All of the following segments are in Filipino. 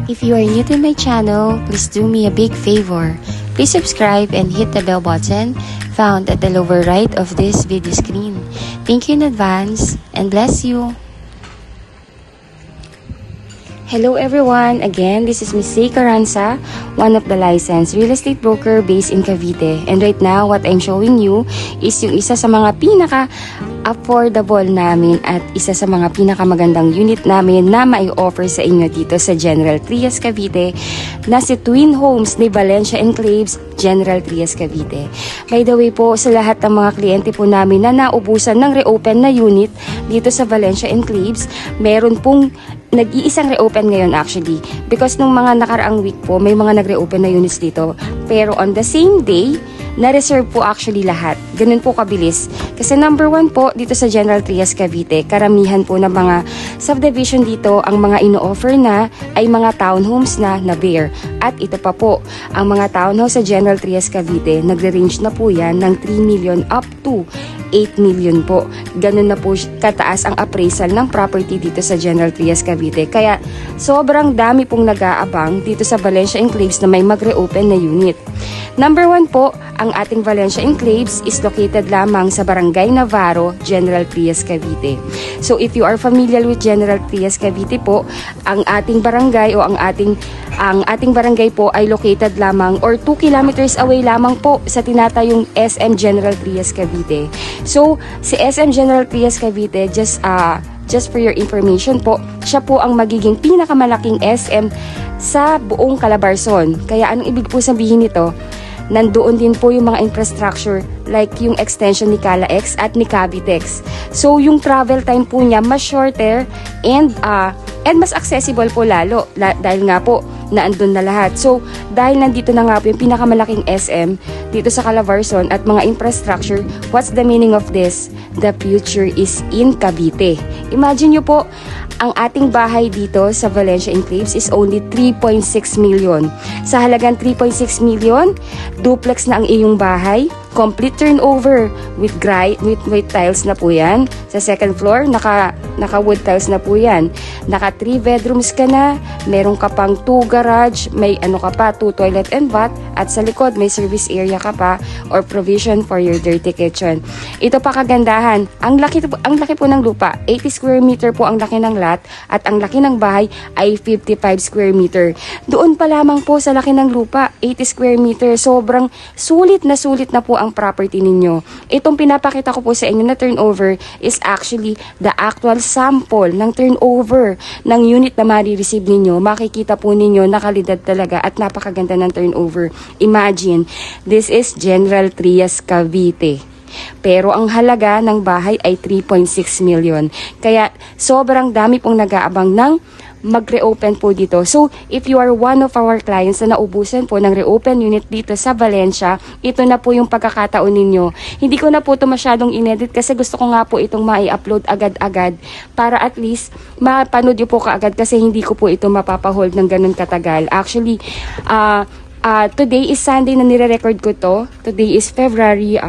If you are new to my channel, please do me a big favor. Please subscribe and hit the bell button found at the lower right of this video screen. Thank you in advance and bless you. Hello everyone! Again, this is Ms. Zay Caranza, one of the licensed real estate broker based in Cavite. And right now, what I'm showing you is yung isa sa mga pinaka-affordable namin at isa sa mga pinakamagandang unit namin na mai-offer sa inyo dito sa General Trias, Cavite na si Twin Homes ni Valencia Enclaves, General Trias, Cavite. By the way po, sa lahat ng mga kliyente po namin na naubusan ng reopen na unit dito sa Valencia Enclaves, meron pong nag-iisang reopen ngayon actually because nung mga nakaraang week po may mga nag-reopen na units dito, pero on the same day na-reserve po actually lahat. Ganun po kabilis. Kasi number 1 po dito sa General Trias, Cavite, karamihan po ng mga subdivision dito, ang mga ino-offer na ay mga townhomes na bare. At ito pa po, ang mga townhouse sa General Trias, Cavite, nagre-range na po yan ng 3 million up to 8 million po. Ganun na po kataas ang appraisal ng property dito sa General Trias, Cavite. Kaya sobrang dami pong nag-aabang dito sa Valencia Enclaves na may mag-reopen na unit. Number 1 po, ang ating Valencia Enclaves is located lamang sa Barangay Navarro, General Trias, Cavite. So if you are familiar with General Trias, Cavite po, ang ating barangay o ang ating barangay po ay located lamang or 2 kilometers away lamang po sa tinatayong SM General Trias, Cavite. So si SM General Trias, Cavite, just for your information po, siya po ang magiging pinakamalaking SM sa buong Calabarzon. Kaya anong ibig po sabihin nito? Nandoon din po yung mga infrastructure like yung extension ni CalaX at ni Cavitex. So yung travel time po niya mas shorter and mas accessible po lalo dahil nga po naandun na lahat. So dahil nandito na nga po yung pinakamalaking SM dito sa Calabarzon at mga infrastructure, what's the meaning of this? The future is in Cavite. Imagine nyo po, ang ating bahay dito sa Valencia Enclaves is only 3.6 million. Sa halagang 3.6 million, duplex na ang iyong bahay, complete turnover with white tiles na po yan. Sa second floor, naka wood tiles na po yan. Naka 3 bedrooms ka na, meron ka pang 2 garage, may 2 toilet and bath, at sa likod may service area ka pa or provision for your dirty kitchen. Ito pa kagandahan, ang laki po ng lupa, 80 square meter po ang laki ng lot at ang laki ng bahay ay 55 square meter. Doon pa lamang po sa laki ng lupa, 80 square meter, sobrang sulit na po ang property ninyo. Itong pinapakita ko po sa inyo na turnover is actually the actual sample ng turnover ng unit na marireceive ninyo. Makikita po ninyo nakalidad talaga at napakaganda ng turnover. Imagine, this is General Trias, Cavite. Pero ang halaga ng bahay ay 3.6 million. Kaya sobrang dami pong nag-aabang ng mag-reopen po dito. So, if you are one of our clients na naubusan po ng reopen unit dito sa Valencia, ito na po yung pagkakataon ninyo. Hindi ko na po ito masyadong inedit kasi gusto ko nga po itong mai-upload agad-agad para at least mapanood nyo po kaagad kasi hindi ko po ito mapapahold ng ganun katagal. Actually, today is Sunday na nire-record ko to. Today is February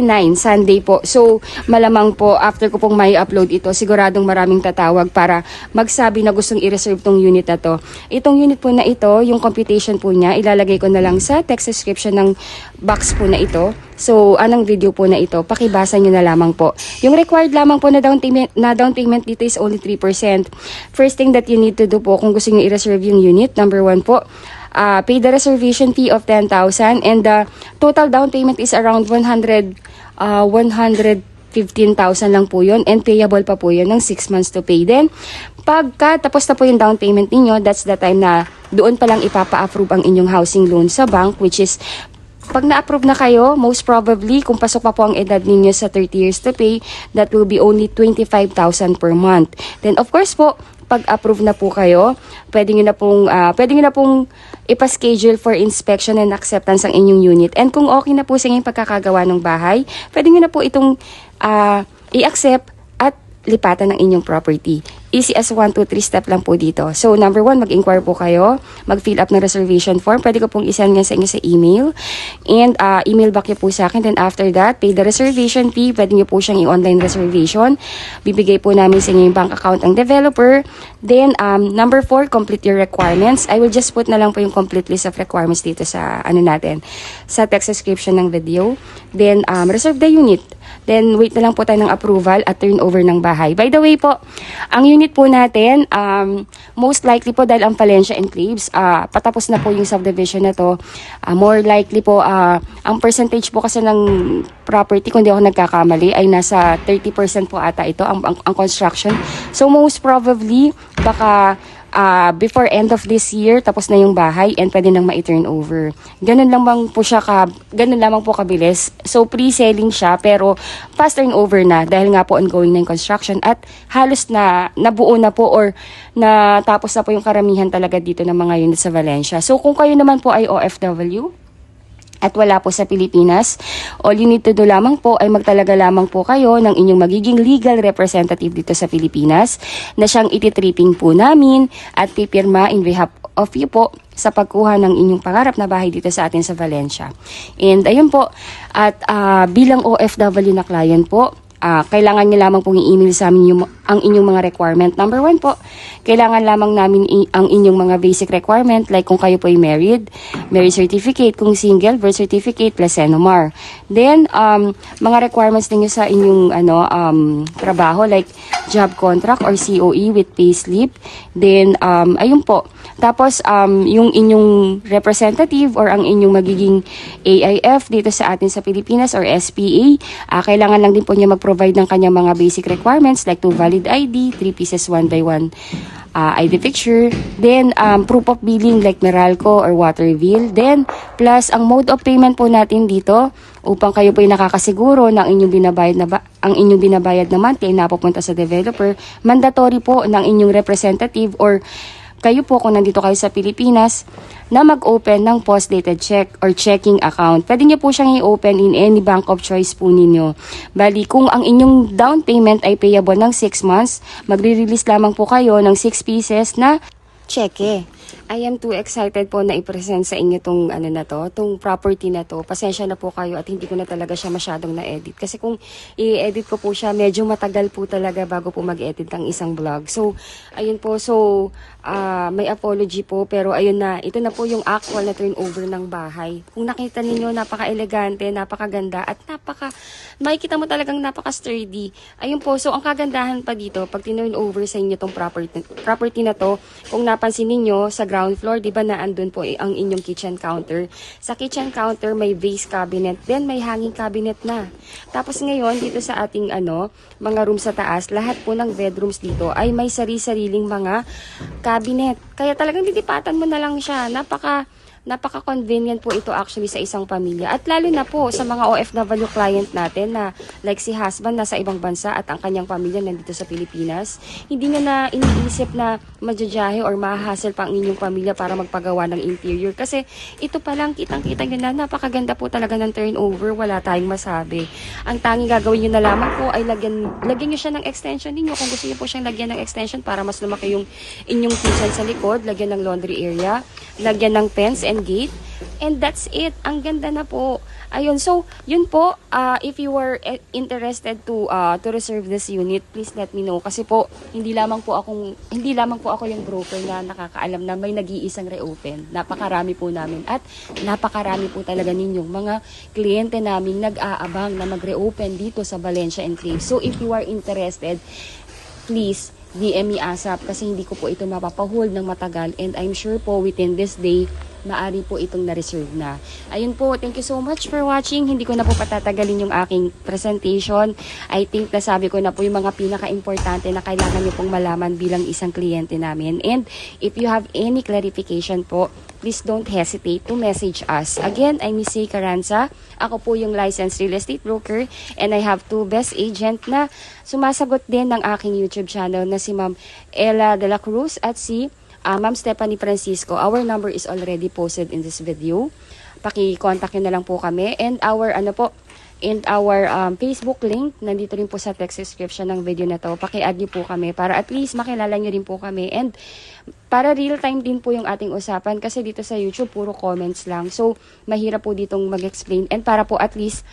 9, Sunday po. So, malamang po, after ko pong may upload ito, siguradong maraming tatawag para magsabi na gustong i-reserve tong unit na to. Itong unit po na ito, yung computation po niya, ilalagay ko na lang sa text description ng box po na ito. So, anong video po na ito, pakibasa nyo na lamang po. Yung required lamang po na down payment dito is only 3%. First thing that you need to do po, kung gusto nyo i-reserve yung unit, number 1 po, pay the reservation fee of 10,000 and the total down payment is around 115,000 lang po yun and payable pa po yun ng 6 months to pay. Then, pagka tapos na po yung down payment ninyo, that's the time na doon pa lang ipapa-approve ang inyong housing loan sa bank, which is pag na-approve na kayo, most probably, kung pasok pa po ang edad ninyo sa 30 years to pay, that will be only 25,000 per month. Then, of course po, pag-approve na po kayo, pwede nyo na pong ipa-schedule for inspection and acceptance ang inyong unit. And kung okay na po sa inyong pagkakagawa ng bahay, pwede nyo na po itong i-accept at lipatan ng inyong property. easy as 1, 2, 3 step lang po dito. So, number 1, mag-inquire po kayo. Mag-fill up ng reservation form. Pwede ko pong isend yan sa inyo sa email. And email back niyo po sa akin. Then after that, pay the reservation fee. Pwede niyo po siyang i-online reservation. Bibigay po namin sa inyo yung bank account ng developer. Then, number 4, complete your requirements. I will just put na lang po yung complete list of requirements dito sa sa text description ng video. Then, reserve the unit. Then, wait na lang po tayo ng approval at turnover ng bahay. By the way po, ang unit po natin, most likely po dahil ang Valencia Enclaves, patapos na po yung subdivision na to. More likely po, ang percentage po kasi ng property, kung di ako nagkakamali, ay nasa 30% po ata ito, ang construction. So, most probably, baka before end of this year, tapos na yung bahay and pwede nang ma-turn over. Ganun lamang po kabilis. So, pre-selling siya, pero fast turnover na dahil nga po ongoing na yung construction at halos na nabuo na po or natapos na po yung karamihan talaga dito ng mga unit sa Valencia. So, kung kayo naman po ay OFW, at wala po sa Pilipinas, all you need to do lamang po ay magtalaga lamang po kayo ng inyong magiging legal representative dito sa Pilipinas na siyang ititripping po namin at pipirma in behalf of you po sa pagkuha ng inyong pangarap na bahay dito sa atin sa Valencia. And ayun po, at bilang OFW na client po, kailangan niyo lamang pong i-email sa amin ang inyong mga requirement. Number 1 po, kailangan lamang namin ang inyong mga basic requirement like kung kayo po ay married, marriage certificate, kung single, birth certificate, plus NOMAR. Then, mga requirements ninyo sa inyong trabaho like job contract or COE with payslip. Then, ayun po. Tapos, yung inyong representative or ang inyong magiging AIF dito sa atin sa Pilipinas or SPA, kailangan lang din po niya mag-provide ng kanyang mga basic requirements like 2 valid ID, 3 pieces 1 by 1 ID picture, then proof of billing like Meralco or water bill, then plus ang mode of payment po natin dito upang kayo po ay nakakasiguro ng inyong binabayad na monthly na pupunta sa developer, mandatory po ng inyong representative or kayo po kung nandito kayo sa Pilipinas na mag-open ng post-dated check or checking account. Pwede niyo po siyang i-open in any bank of choice po ninyo. Bali, kung ang inyong down payment ay payable ng 6 months, magre-release lamang po kayo ng 6 pieces na cheque. I am too excited po na i-present sa inyo tong tong property na to. Pasensya na po kayo at hindi ko na talaga siya masyadong na-edit. Kasi kung i-edit ko po siya, medyo matagal po talaga bago po mag-edit ng isang vlog. So, ayun po. So, may apology po. Pero ayun na, ito na po yung actual na turnover ng bahay. Kung nakita ninyo, napaka-elegante, napakaganda, at makikita mo talagang napaka-sturdy. Ayun po. So, ang kagandahan pa dito, pag turnover sa inyo tong property na to, kung napansin ninyo, sa ground floor, di ba na andun po ang inyong kitchen counter. Sa kitchen counter, may vase cabinet, then may hanging cabinet na. Tapos ngayon, dito sa ating mga room sa taas, lahat po ng bedrooms dito ay may sari-sariling mga cabinet. Kaya talagang ditipatan mo na lang siya. Napaka-convenient po ito actually sa isang pamilya. At lalo na po sa mga OFW client natin na like si husband nasa ibang bansa at ang kanyang pamilya nandito sa Pilipinas. Hindi na iniisip na majajahe or mahahassle pa ang inyong pamilya para magpagawa ng interior. Kasi ito pa lang kitang-kita nyo na napakaganda po talaga ng turnover. Wala tayong masabi. Ang tanging gagawin nyo na lamang po ay lagyan nyo siya ng extension ninyo. Kung gusto nyo po siyang lagyan ng extension para mas lumaki yung inyong kitchen sa likod, lagyan ng laundry area, lagyan ng fence and gate. And that's it. Ang ganda na po. Ayun. So, yun po. If you were interested to reserve this unit, please let me know. Kasi po, hindi lamang po ako yung broker na nakakaalam na may nag-iisang reopen. Napakarami po namin. At napakarami po talaga ninyong mga kliyente namin nag-aabang na mag-reopen dito sa Valencia Enclave. So, if you are interested, please DM me ASAP kasi hindi ko po ito mapapahold ng matagal and I'm sure po within this day maari po itong na-reserve na. Ayun po, thank you so much for watching. Hindi ko na po patatagalin yung aking presentation. I think nasabi ko na po yung mga pinaka-importante na kailangan nyo pong malaman bilang isang kliyente namin. And if you have any clarification po, please don't hesitate to message us. Again, I'm Miss Say Caranza. Ako po yung licensed real estate broker and I have 2 best agent na sumasagot din ng aking YouTube channel na si Ma'am Ella de la Cruz at si Ma'am Stephanie Francisco. Our number is already posted in this video. Paki-contact nyo na lang po kami. And our and our Facebook link. Nandito rin po sa text description ng video na to. Paki-add nyo po kami para at least makilala nyo rin po kami. And para real time din po yung ating usapan kasi dito sa YouTube puro comments lang. So, mahirap po ditong mag-explain. And para po at least,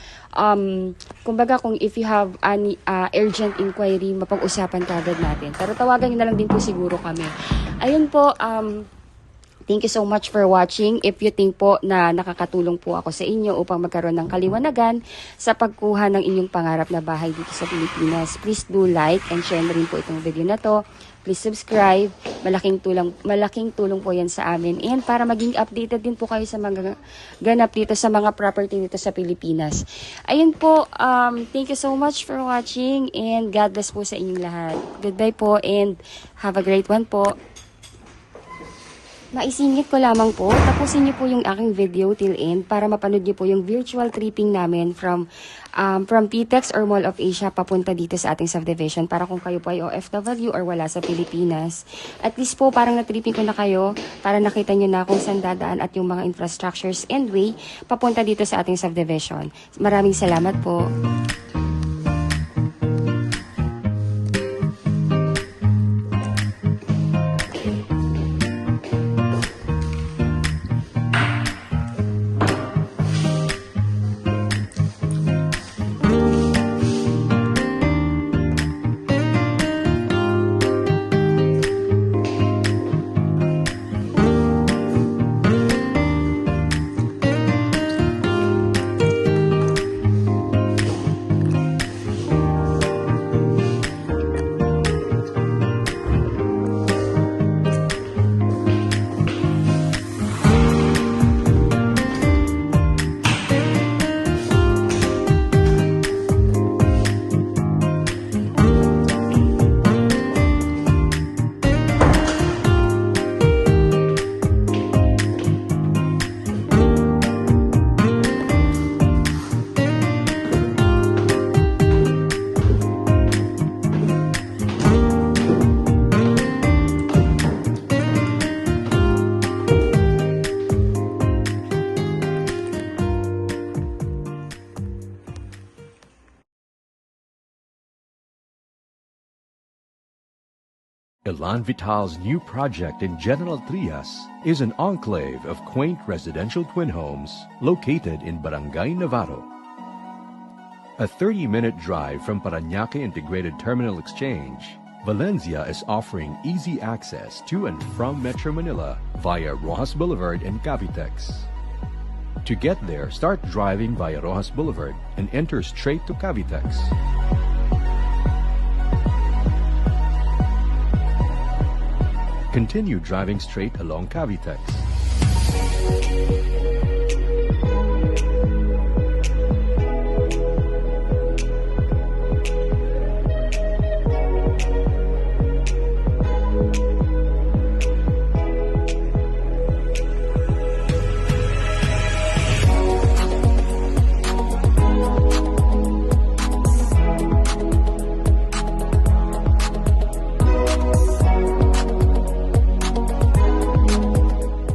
kumbaga kung if you have any urgent inquiry, mapag-usapan kagad natin. Pero tawagan nyo na lang din po siguro kami. Ayun po, thank you so much for watching. If you think po na nakakatulong po ako sa inyo upang magkaroon ng kaliwanagan sa pagkuha ng inyong pangarap na bahay dito sa Pilipinas, please do like and share na rin po itong video na to. Please subscribe. Malaking tulong po yan sa amin. And para maging updated din po kayo sa mga ganap dito sa mga property dito sa Pilipinas. Ayun po, thank you so much for watching and God bless po sa inyong lahat. Goodbye po and have a great one po. Maisingit ko lamang po, tapusin niyo po yung aking video till end para mapanood niyo po yung virtual tripping namin from PTEX or Mall of Asia papunta dito sa ating subdivision para kung kayo po ay OFW or wala sa Pilipinas. At least po parang na-tripping ko na kayo para nakita niyo na kung saan dadaan at yung mga infrastructures and way papunta dito sa ating subdivision. Maraming salamat po. Elan Vital's new project in General Trias is an enclave of quaint residential twin homes located in Barangay Navarro. A 30-minute drive from Parañaque Integrated Terminal Exchange, Valencia is offering easy access to and from Metro Manila via Rojas Boulevard and Cavitex. To get there, start driving via Rojas Boulevard and enter straight to Cavitex. Continue driving straight along Cavitex.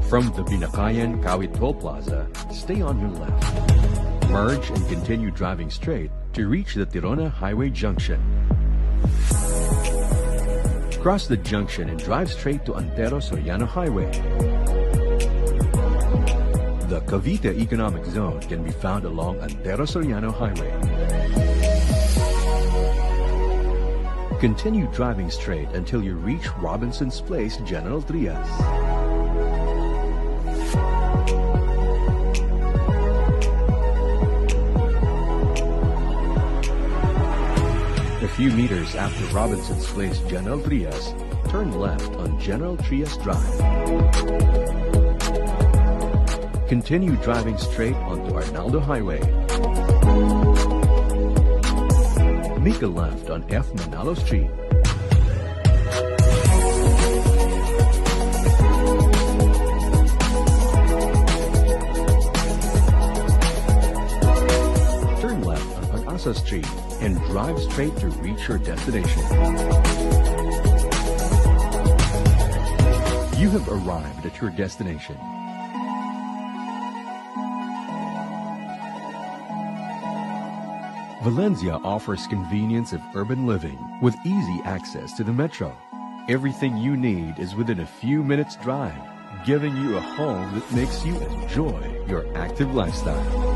From the Binakayan Kawit Toll Plaza, stay on your left. Merge and continue driving straight to reach the Tirona Highway Junction. Cross the junction and drive straight to Antero Soriano Highway. The Cavite Economic Zone can be found along Antero Soriano Highway. Continue driving straight until you reach Robinson's Place, General Trias. A few meters after Robinson's Place, General Trias, turn left on General Trias Drive. Continue driving straight onto Arnaldo Highway. Make a left on F. Manalo Street. Turn left on Pag-asa Street and drive straight to reach your destination. You have arrived at your destination. Valencia offers convenience of urban living with easy access to the metro. Everything you need is within a few minutes drive, giving you a home that makes you enjoy your active lifestyle.